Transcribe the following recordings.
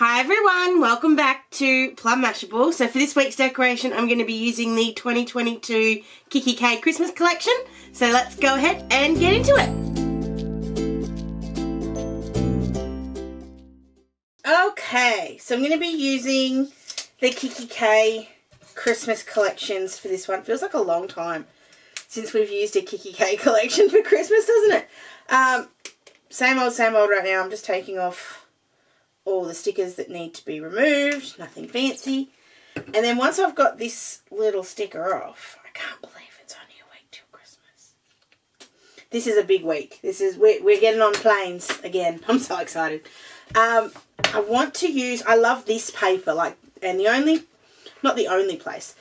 Hi everyone, welcome back to Plum Mashable. So for this week's decoration I'm going to be using the 2022 kikki.K Christmas collection. So let's go ahead and get into it. Okay, so I'm going to be using the kikki.K Christmas collections for this one. Feels like a long time since we've used a kikki.K collection for Christmas, doesn't it? Same old right now. I'm just taking off all the stickers that need to be removed, nothing fancy. And then once I've got this little sticker off, I can't believe it's only a week till Christmas. This is a big week. We're getting on planes again. I'm so excited. I want to use, I love this paper, and not the only place,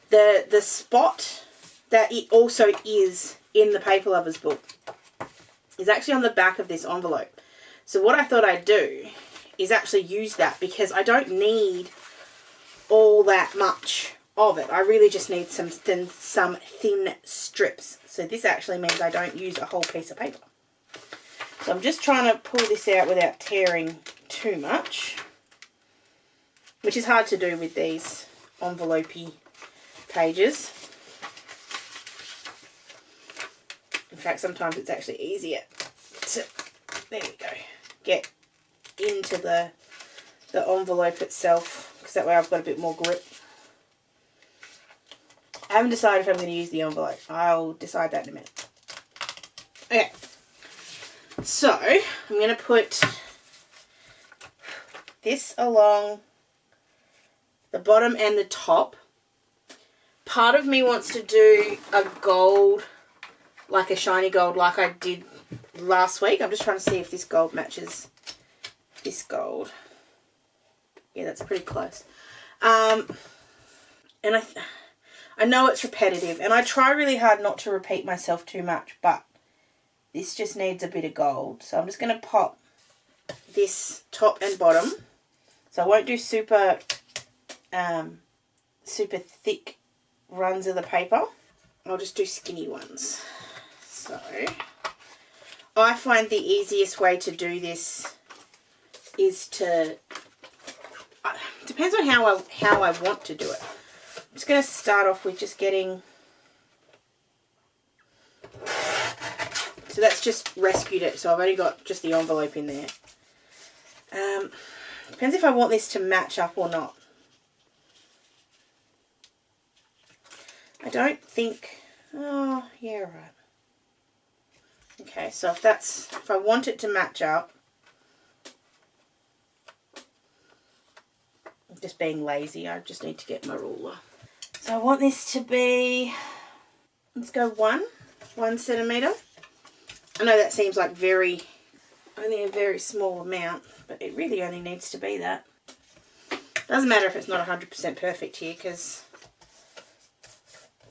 the spot that it also is in the Paper Lovers book is actually on the back of this envelope. So what I thought I'd do is actually use that, because I don't need all that much of it. I really just need some thin strips. So this actually means I don't use a whole piece of paper. So I'm just trying to pull this out without tearing too much, which is hard to do with these envelope-y pages. In fact, sometimes it's actually easier to, there we go, get into the envelope itself, because that way I've got a bit more grip. I haven't decided if I'm going to use the envelope. I'll decide that in a minute. Okay, so I'm going to put this along the bottom and the top. Part of me wants to do a gold, like a shiny gold like I did last week. I'm just trying to see if this gold matches this gold. Yeah, that's pretty close. And I know it's repetitive, and I try really hard not to repeat myself too much, but this just needs a bit of gold. So I'm just going to pop this top and bottom. So I won't do super thick runs of the paper. I'll just do skinny ones. So I find the easiest way to do this is to, depends on how I want to do it. I'm just going to start off with just getting, so that's just rescued it, so I've only got just the envelope in there. Depends if I want this to match up or not. I don't think, oh yeah, right. Okay, so if I want it to match up, I'm just being lazy, I just need to get my ruler. So I want this to be, let's go 1 centimetre. I know that seems like only a very small amount, but it really only needs to be that. Doesn't matter if it's not 100% perfect here, because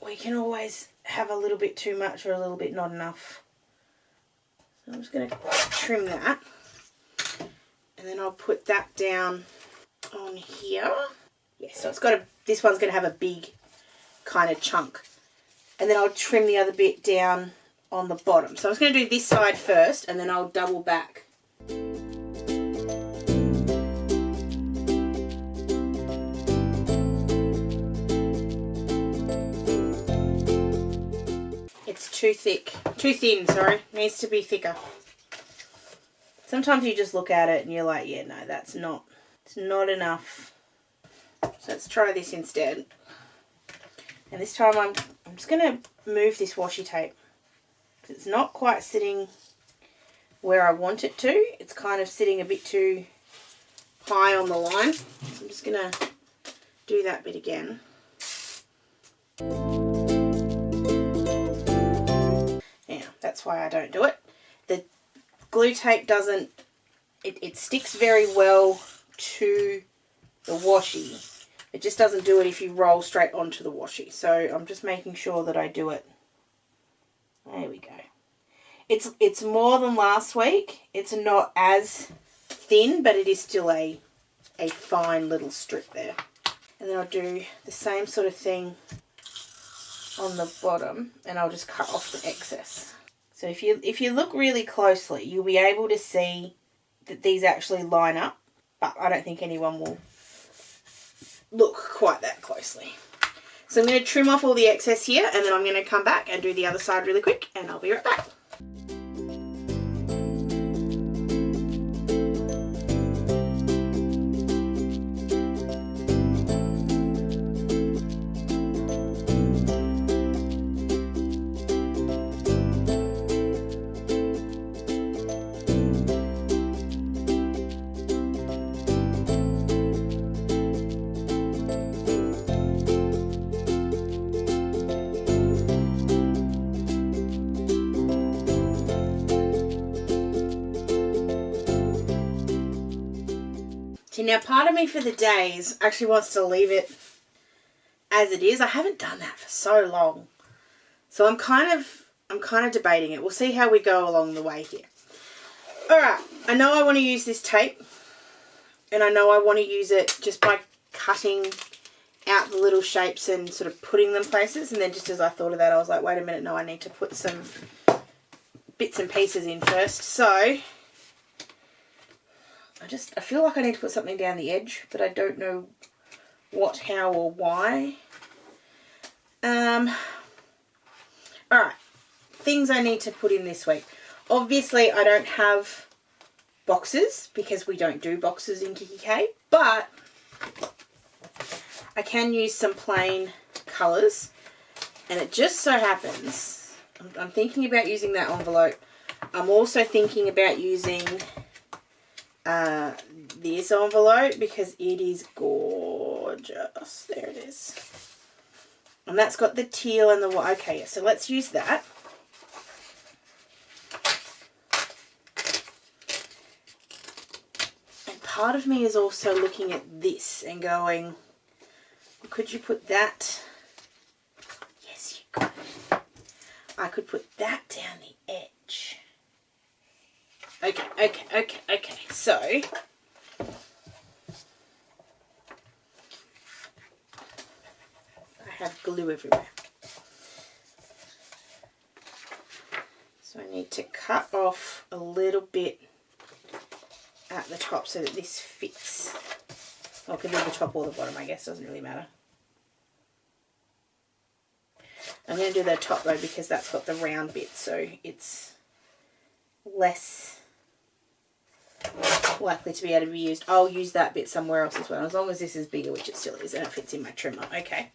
we can always have a little bit too much or a little bit not enough. So I'm just going to trim that, and then I'll put that down on here. Yeah, so this one's going to have a big kind of chunk, and then I'll trim the other bit down on the bottom. So I'm just going to do this side first, and then I'll double back. It's too thin, sorry. Needs to be thicker. Sometimes you just look at it and you're like, yeah, no, it's not enough. So let's try this instead. And this time I'm just going to move this washi tape, because it's not quite sitting where I want it to. It's kind of sitting a bit too high on the line. So I'm just going to do that bit again. Now, that's why I don't do it. The glue tape doesn't, it sticks very well to the washi. It just doesn't do it if you roll straight onto the washi. So I'm just making sure that I do it. There we go. It's more than last week. It's not as thin, but it is still a fine little strip there. And then I'll do the same sort of thing on the bottom, and I'll just cut off the excess. So if you look really closely, you'll be able to see that these actually line up. but I don't think anyone will look quite that closely. So I'm going to trim off all the excess here, and then I'm going to come back and do the other side really quick, and I'll be right back. See, now part of me for the days actually wants to leave it as it is. I haven't done that for so long. So I'm kind of debating it. We'll see how we go along the way here. Alright, I know I want to use this tape. And I know I want to use it just by cutting out the little shapes and sort of putting them places. And then just as I thought of that, I was like, wait a minute, no, I need to put some bits and pieces in first. So I feel like I need to put something down the edge, but I don't know what, how, or why. Alright, things I need to put in this week. Obviously, I don't have boxes because we don't do boxes in kikki.K, but I can use some plain colours, and it just so happens, I'm thinking about using that envelope. I'm also thinking about using this envelope because it is gorgeous. There it is. And that's got the teal and the white. Okay, so let's use that. And part of me is also looking at this and going, could you put that? Yes, you could. I could put that down the edge. Okay. So, I have glue everywhere. So I need to cut off a little bit at the top so that this fits. Well, I could do the top or the bottom, I guess, doesn't really matter. I'm going to do the top though because that's got the round bit, so it's less likely to be able to be used. I'll use that bit somewhere else as well, as long as this is bigger, which it still is, and it fits in my trimmer. Okay,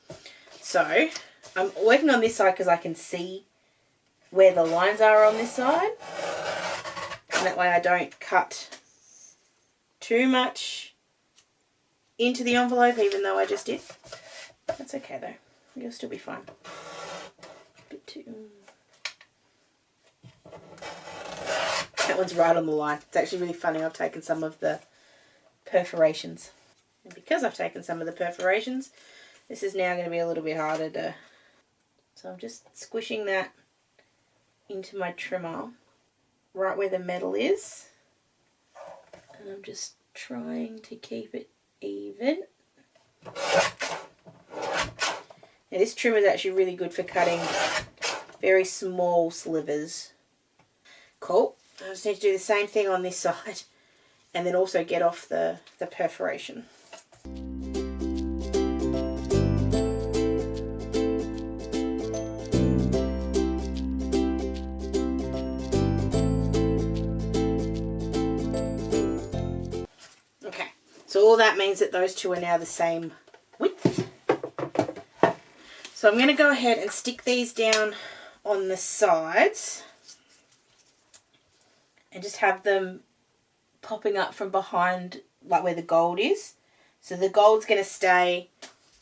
so I'm working on this side because I can see where the lines are on this side, and that way I don't cut too much into the envelope, even though I just did. That's okay though, you'll still be fine. A bit too... That one's right on the line. It's actually really funny. I've taken some of the perforations. And because I've taken some of the perforations, this is now going to be a little bit harder to... So I'm just squishing that into my trimmer, right where the metal is. And I'm just trying to keep it even. Now this trimmer is actually really good for cutting very small slivers. Cool. I just need to do the same thing on this side and then also get off the perforation. Okay, so all that means that those two are now the same width. So I'm going to go ahead and stick these down on the sides and just have them popping up from behind, like where the gold is. So the gold's going to stay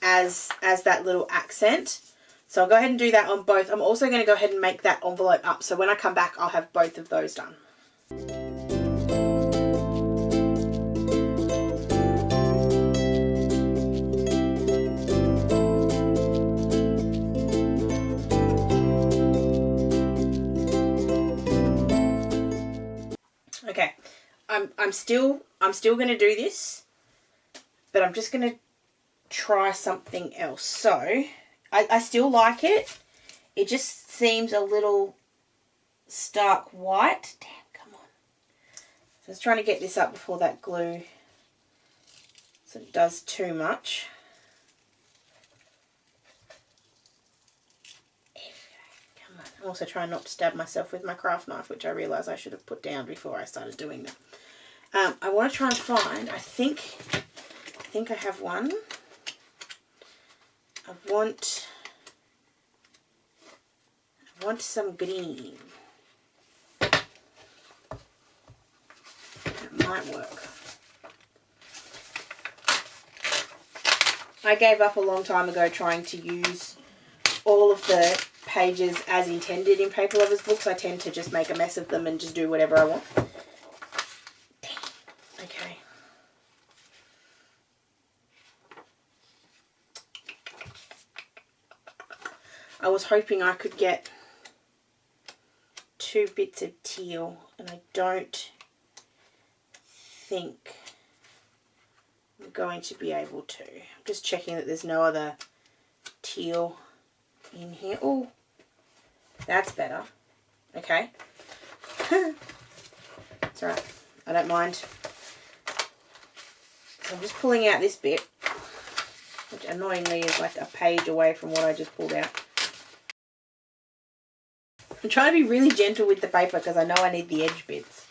as that little accent. So I'll go ahead and do that on both. I'm also going to go ahead and make that envelope up, so when I come back I'll have both of those done. Okay, I'm still going to do this, but I'm just going to try something else. So I still like it. It just seems a little stark white. Damn, come on. So I was trying to get this up before that glue so it does too much. Come on. I'm also trying not to stab myself with my craft knife, which I realise I should have put down before I started doing that. I want to try and find, I think I have one. I want some green. That might work. I gave up a long time ago trying to use all of the pages as intended in Paper Lovers books. I tend to just make a mess of them and just do whatever I want. Okay. I was hoping I could get 2 bits of teal, and I don't think I'm going to be able to. I'm just checking that there's no other teal in here. Oh, that's better. Okay. It's alright. I don't mind. So I'm just pulling out this bit, which annoyingly is like a page away from what I just pulled out. I'm trying to be really gentle with the paper because I know I need the edge bits.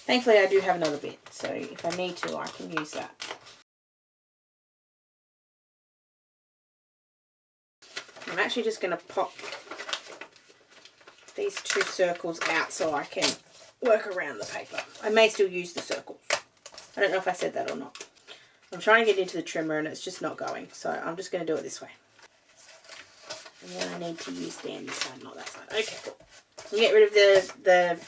Thankfully I do have another bit, so if I need to I can use that. I'm actually just going to pop these 2 circles out so I can work around the paper. I may still use the circles. I don't know if I said that or not. I'm trying to get into the trimmer and it's just not going, so I'm just going to do it this way. And then I need to use this side, not that side. Okay, cool. You get rid of the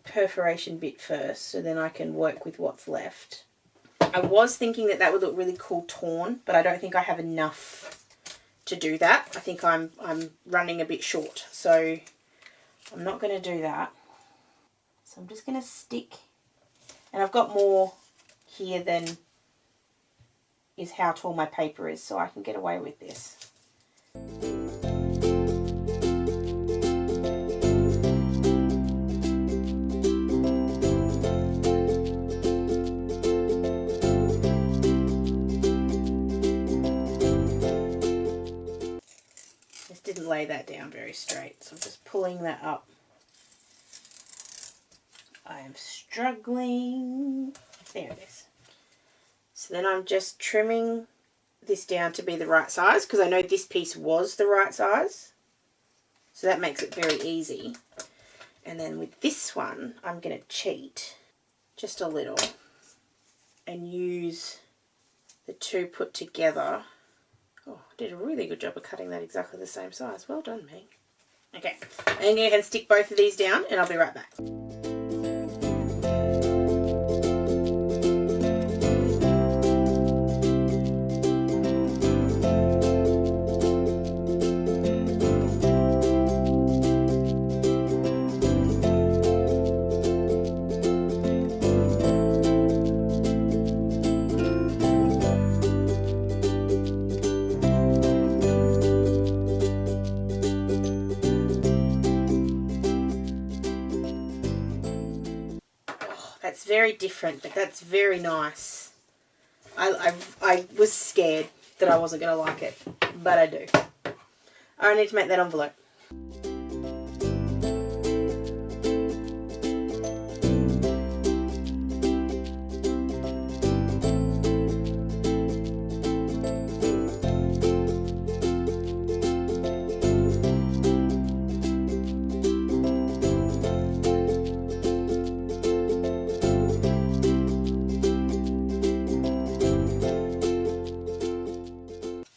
perforation bit first, so then I can work with what's left. I was thinking that that would look really cool torn, but I don't think I have enough to do that. I think I'm running a bit short, so I'm not going to do that. So I'm just going to stick, and I've got more here than is how tall my paper is, so I can get away with this. Just didn't lay that down very straight, so I'm just pulling that up. I am struggling. There it is. So then I'm just trimming this down to be the right size, because I know this piece was the right size. So that makes it very easy. And then with this one, I'm going to cheat just a little and use the 2 put together. Oh, I did a really good job of cutting that exactly the same size. Well done, me. Okay, I'm going to go ahead and stick both of these down and I'll be right back. Very different, but that's very nice. I was scared that I wasn't going to like it, but I do. I need to make that envelope.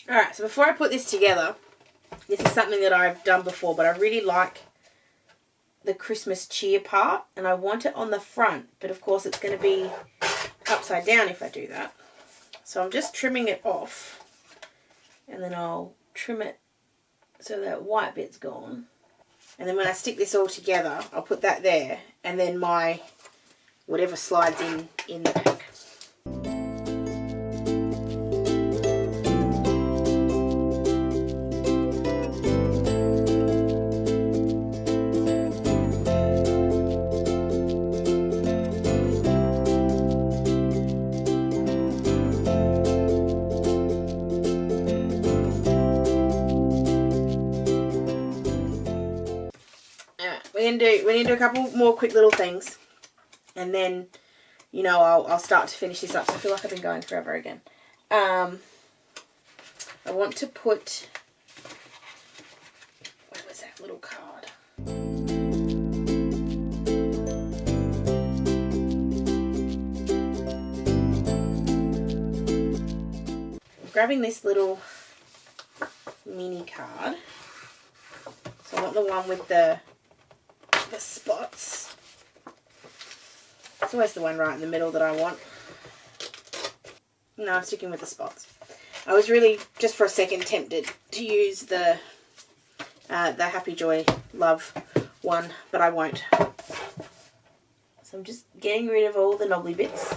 Alright, so before I put this together, this is something that I've done before, but I really like the Christmas cheer part, and I want it on the front, but of course it's going to be upside down if I do that. So I'm just trimming it off, and then I'll trim it so that white bit's gone. And then when I stick this all together, I'll put that there, and then my whatever slides in the back. going to do a couple more quick little things, and then, you know, I'll start to finish this up. So I feel like I've been going forever again. I want to put, where was that little card? I'm grabbing this little mini card. So I want the one with the spots. It's always the one right in the middle that I want. No, I'm sticking with the spots. I was really, just for a second, tempted to use the Happy Joy Love one, but I won't. So I'm just getting rid of all the knobbly bits.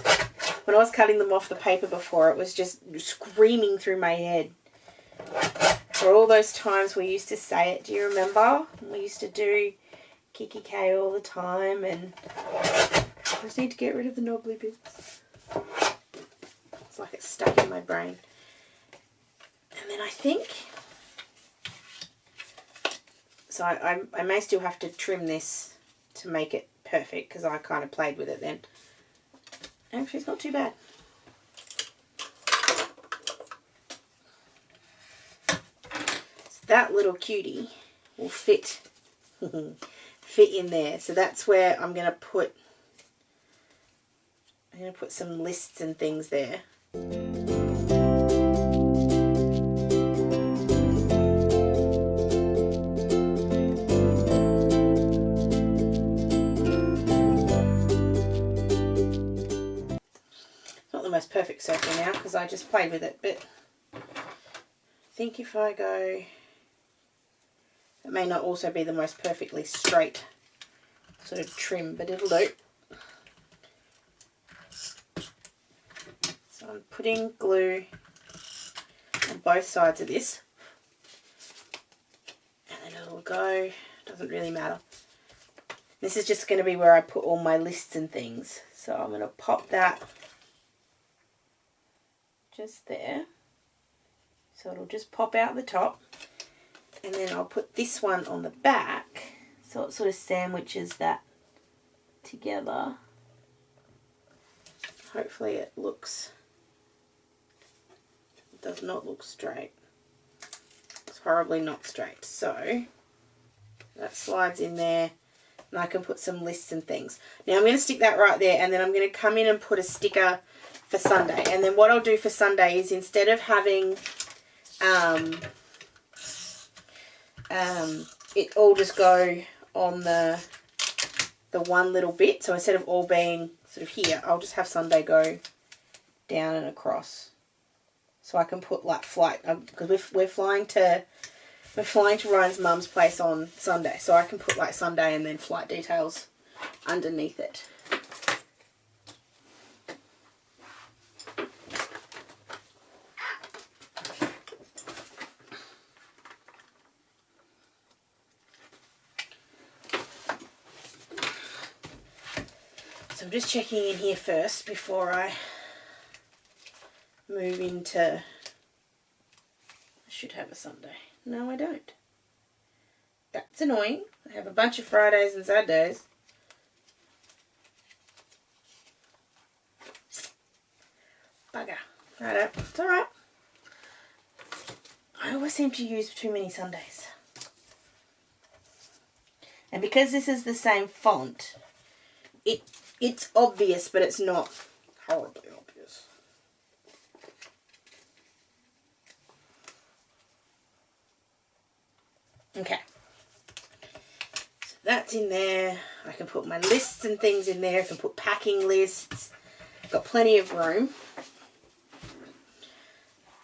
When I was cutting them off the paper before, it was just screaming through my head. For all those times we used to say it, do you remember? We used to do kikki.K all the time, and I just need to get rid of the knobbly bits. It's like it's stuck in my brain. And then I think, so I may still have to trim this to make it perfect, because I kind of played with it then. Actually, it's not too bad. So that little cutie will fit in there. So that's where I'm going to put some lists and things there. Most perfect circle now because I just played with it, but I think if I go, it may not also be the most perfectly straight sort of trim, but it'll do. So I'm putting glue on both sides of this, and then it'll go, doesn't really matter. This is just going to be where I put all my lists and things, so I'm going to pop that just there, so it'll just pop out the top, and then I'll put this one on the back so it sort of sandwiches that together. Hopefully it does not look straight. It's horribly not straight, so that slides in there, and I can put some lists and things. Now I'm going to stick that right there, and then I'm going to come in and put a sticker for Sunday. And then what I'll do for Sunday is, instead of having it all just go on the one little bit, so instead of all being sort of here, I'll just have Sunday go down and across, so I can put like flight, because we're flying to Ryan's mum's place on Sunday, so I can put like Sunday and then flight details underneath it. So I'm just checking in here first before I move into, I should have a Sunday. No, I don't. That's annoying. I have a bunch of Fridays and Saturdays. Bugger. Righto. It's alright. I always seem to use too many Sundays. And because this is the same font, it's obvious, but it's not horribly obvious. Okay. So that's in there. I can put my lists and things in there. I can put packing lists. I've got plenty of room.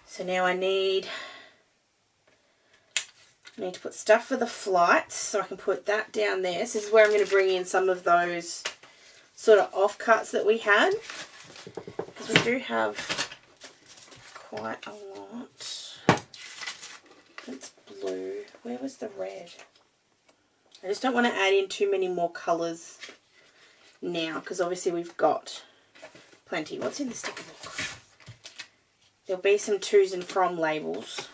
So now I need to put stuff for the flights, so I can put that down there. So this is where I'm going to bring in some of those sort of offcuts that we had, because we do have quite a lot. That's blue. Where was the red? I just don't want to add in too many more colours now, because obviously we've got plenty. What's in the sticker book? There'll be some to's and from labels.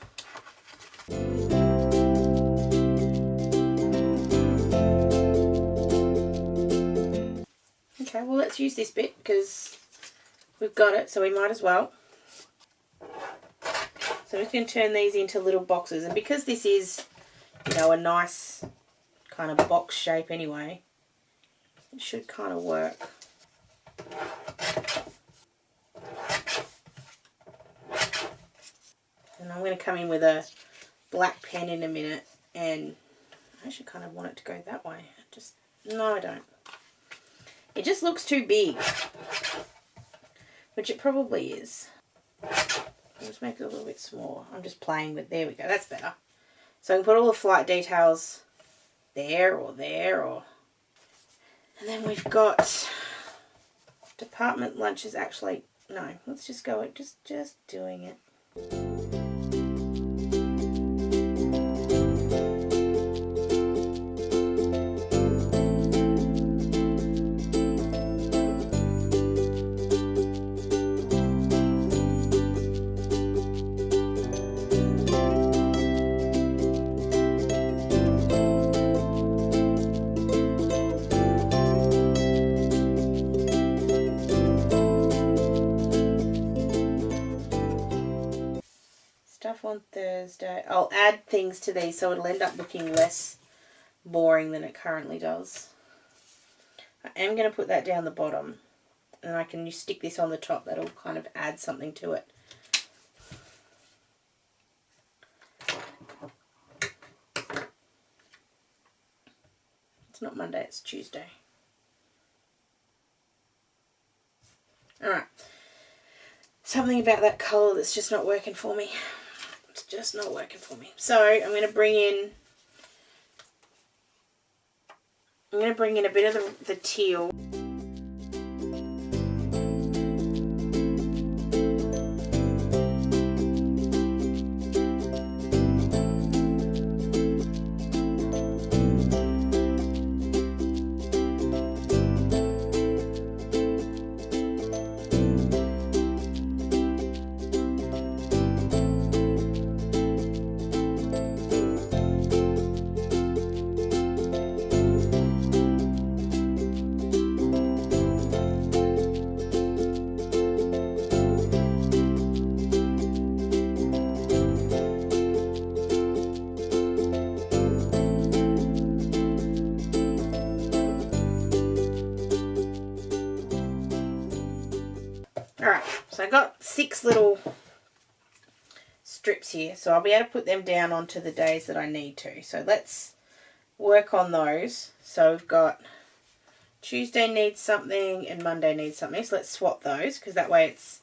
Okay, well, let's use this bit because we've got it, so we might as well. So I'm just going to turn these into little boxes, and because this is, you know, a nice kind of box shape anyway, it should kind of work. And I'm going to come in with a black pen in a minute, and I actually kind of want it to go that way. No, I don't. It just looks too big, which it probably is. I'll just make it a little bit smaller. I'm just playing with, there we go, that's better. So I can put all the flight details there or there, or... And then we've got department lunches. Actually, no, let's just go with just doing it. On Thursday. I'll add things to these so it'll end up looking less boring than it currently does. I am going to put that down the bottom, and I can stick this on the top. That'll kind of add something to it. It's not Monday, it's Tuesday. Alright. Something about that colour that's just not working for me. It's just not working for me. So I'm going to bring in a bit of the teal. Alright, so I got 6 little strips here, so I'll be able to put them down onto the days that I need to. So let's work on those. So we've got Tuesday needs something and Monday needs something. So let's swap those, because that way it's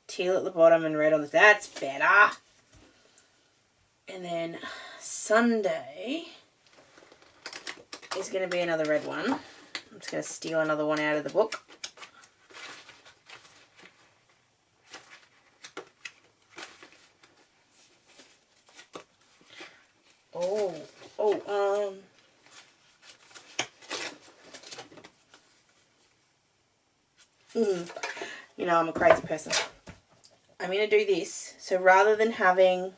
teal at the bottom and red on the... That's better. And then Sunday is going to be another red one. I'm just going to steal another one out of the book. You know, I'm a crazy person. I'm going to do this. So rather than having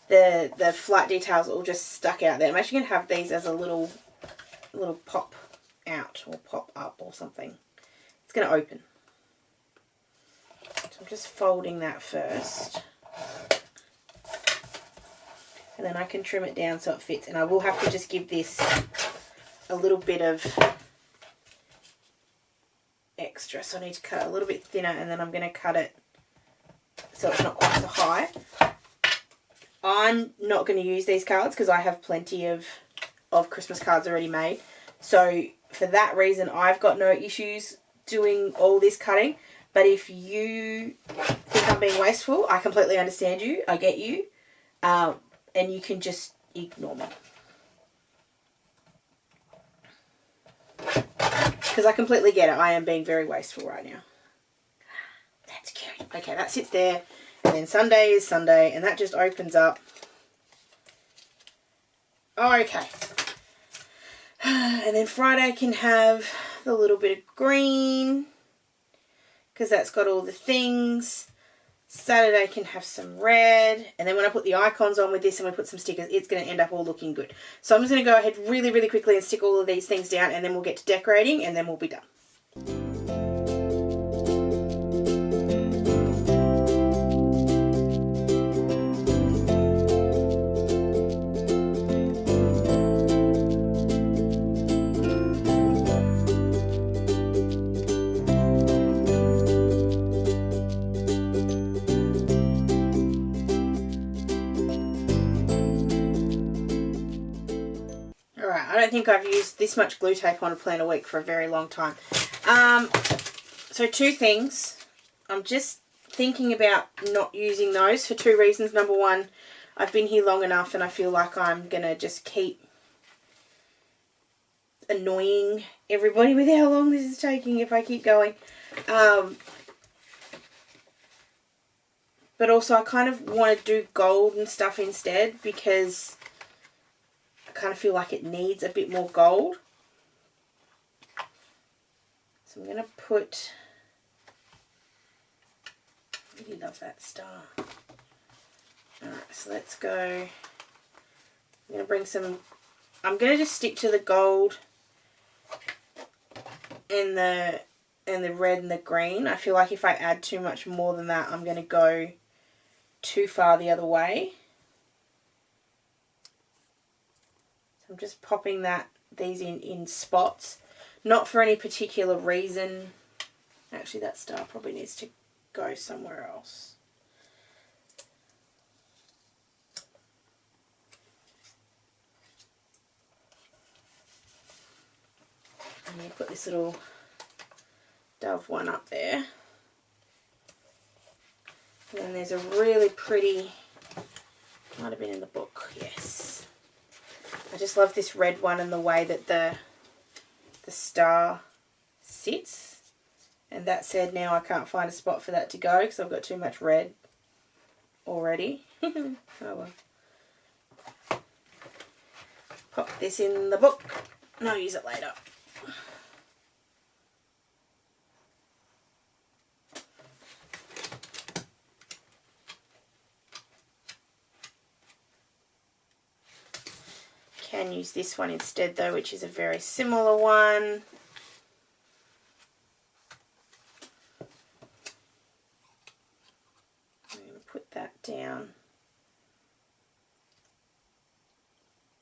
the flight details all just stuck out there, I'm actually going to have these as a little pop out or pop up or something. It's going to open. So I'm just folding that first. And then I can trim it down so it fits. And I will have to just give this a little bit of extra. So I need to cut it a little bit thinner, and then I'm going to cut it so it's not quite so high. I'm not going to use these cards because I have plenty of Christmas cards already made. So for that reason, I've got no issues doing all this cutting. But if you think I'm being wasteful, I completely understand you. I get you. And you can just ignore me. Because I completely get it. I am being very wasteful right now. That's cute. Okay, that sits there. And then Sunday is Sunday. And that just opens up. Okay. And then Friday can have the little bit of green. Because that's got all the things. Saturday can have some red. And then when I put the icons on with this and we put some stickers, it's going to end up all looking good. So I'm just going to go ahead really, really quickly and stick all of these things down, and then we'll get to decorating and then we'll be done. I don't think I've used this much glue tape on a planner week for a very long time. So two things. I'm just thinking about not using those for two reasons. Number one, I've been here long enough and I feel like I'm going to just keep annoying everybody with how long this is taking if I keep going. But also I kind of want to do gold and stuff instead, because kind of feel like it needs a bit more gold. So I'm going to put, I really love that star. Alright, so let's go. I'm going to bring some, I'm going to just stick to the gold and the red and the green. I feel like if I add too much more than that, I'm going to go too far the other way. I'm just popping these in spots, not for any particular reason. Actually, that star probably needs to go somewhere else. I'm going to put this little dove one up there. And then there's a really pretty, might have been in the book, yes. I just love this red one and the way that the star sits. And that said, now I can't find a spot for that to go because I've got too much red already. Oh well. Pop this in the book and I'll use it later. Can use this one instead though, which is a very similar one. I'm going to put that down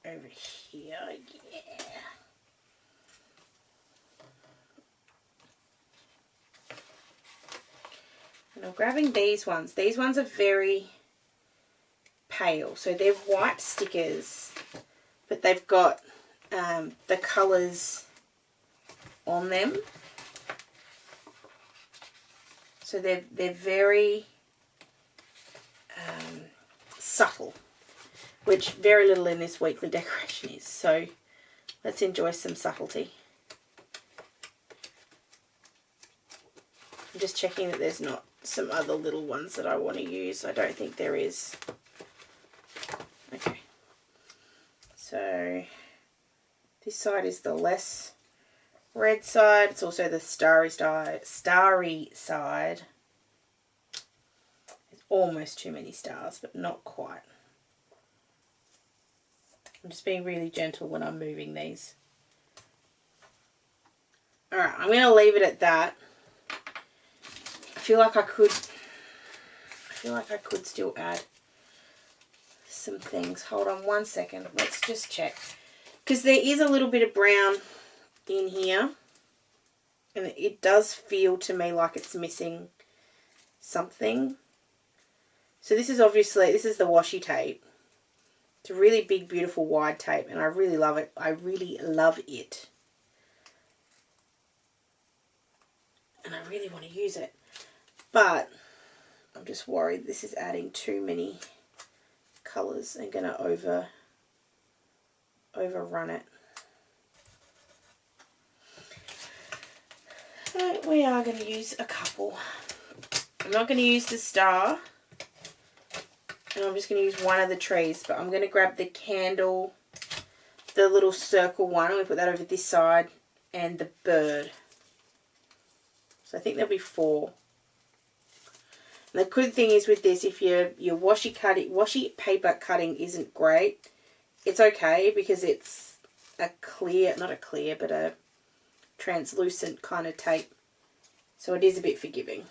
over here, yeah. And I'm grabbing these ones. These ones are very pale, so they're white stickers, but they've got the colours on them. So they're very subtle, which very little in this weekly decoration is. So let's enjoy some subtlety. I'm just checking that there's not some other little ones that I want to use. I don't think there is. Okay. So this side is the less red side. It's also the starry side. There's almost too many stars, but not quite. I'm just being really gentle when I'm moving these. Alright, I'm going to leave it at that. I feel like I could still add some things. Hold on one second. Let's just check. Because there is a little bit of brown in here. And it does feel to me like it's missing something. So this is the washi tape. It's a really big, beautiful, wide tape. And I really love it. I really love it. And I really want to use it. But I'm just worried this is adding too many colours and going to overrun it. So we are going to use a couple. I'm not going to use the star, and I'm just going to use one of the trees, but I'm going to grab the candle, the little circle one, and we put that over this side, and the bird. So I think there'll be 4. And the good thing is with this, if your washi paper cutting isn't great, it's okay because it's a clear, not a clear, but a translucent kind of tape. So it is a bit forgiving.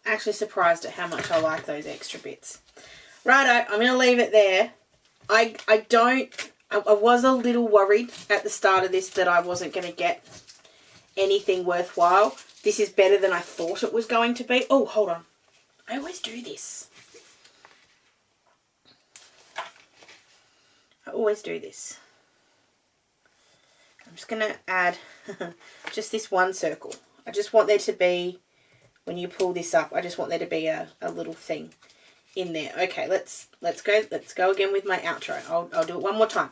Actually surprised at how much I like those extra bits. Righto, I'm going to leave it there. I was a little worried at the start of this that I wasn't going to get anything worthwhile. This is better than I thought it was going to be. Oh, hold on. I always do this. I always do this. I'm just going to add just this one circle. I just want there to be, when you pull this up, I just want there to be a little thing in there. Okay, let's go again with my outro. I'll do it one more time.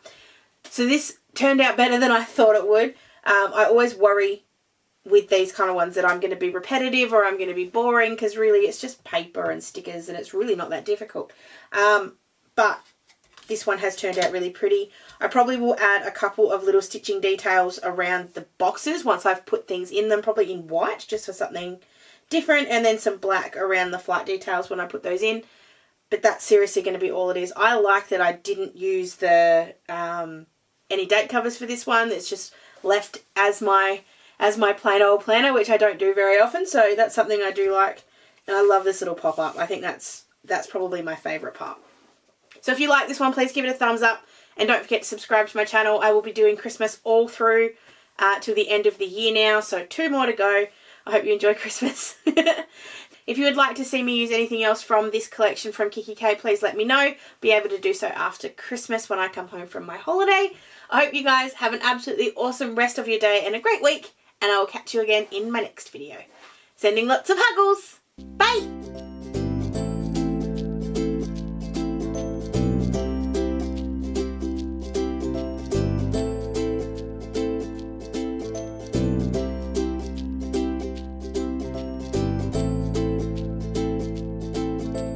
So this turned out better than I thought it would. I always worry with these kind of ones that I'm going to be repetitive or I'm going to be boring, because really it's just paper and stickers and it's really not that difficult. But this one has turned out really pretty. I probably will add a couple of little stitching details around the boxes once I've put things in them, probably in white just for something different, and then some black around the flight details when I put those in. But that's seriously going to be all it is. I like that I didn't use the any date covers for this one. It's just left as my plain old planner, which I don't do very often, so that's something I do like. And I love this little pop-up. I think that's probably my favourite part. So if you like this one, please give it a thumbs up, and don't forget to subscribe to my channel. I will be doing Christmas all through till the end of the year now, so 2 more to go. I hope you enjoy Christmas. If you would like to see me use anything else from this collection from kikki.K, please let me know. Be able to do so after Christmas when I come home from my holiday. I hope you guys have an absolutely awesome rest of your day and a great week, and I will catch you again in my next video. Sending lots of huggles. Bye!